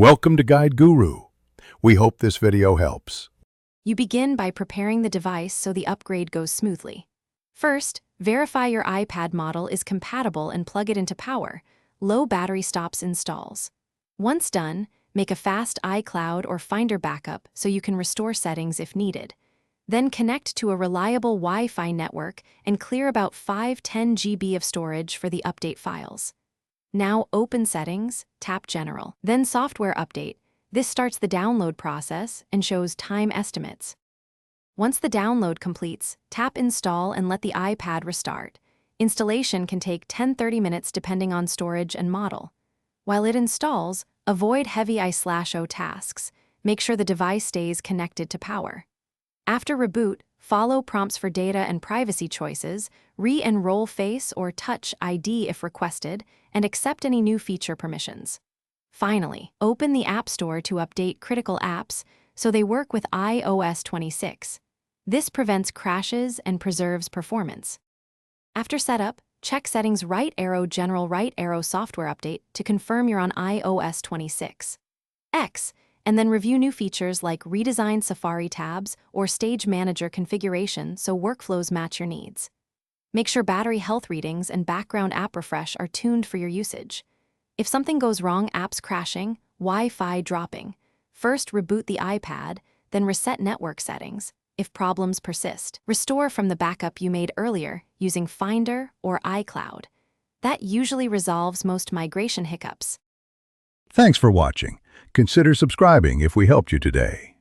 Welcome to Guide Guru. We hope this video helps. You begin by preparing the device so the upgrade goes smoothly. First, verify your iPad model is compatible and plug it into power. Low battery stops installs. Once done, make a fast iCloud or Finder backup so you can restore settings if needed. Then connect to a reliable Wi-Fi network and clear about 5-10 GB of storage for the update files. Now open Settings, tap General, then Software Update. This starts the download process and shows time estimates. Once the download completes, tap Install and let the iPad restart. Installation can take 10-30 minutes depending on storage and model. While it installs, avoid heavy I/O tasks. Make sure the device stays connected to power. After reboot, follow prompts for data and privacy choices, re-enroll Face or Touch ID if requested, and accept any new feature permissions. Finally, open the App Store to update critical apps so they work with iOS 26. This prevents crashes and preserves performance. After setup, check Settings right arrow General right arrow Software Update to confirm you're on iOS 26. And then review new features like redesigned Safari tabs or Stage Manager configuration so workflows match your needs. Make sure battery health readings and background app refresh are tuned for your usage. If something goes wrong, apps crashing, Wi-Fi dropping, first reboot the iPad, then reset network settings. If problems persist, restore from the backup you made earlier using Finder or iCloud. That usually resolves most migration hiccups. Thanks for watching. Consider subscribing if we helped you today.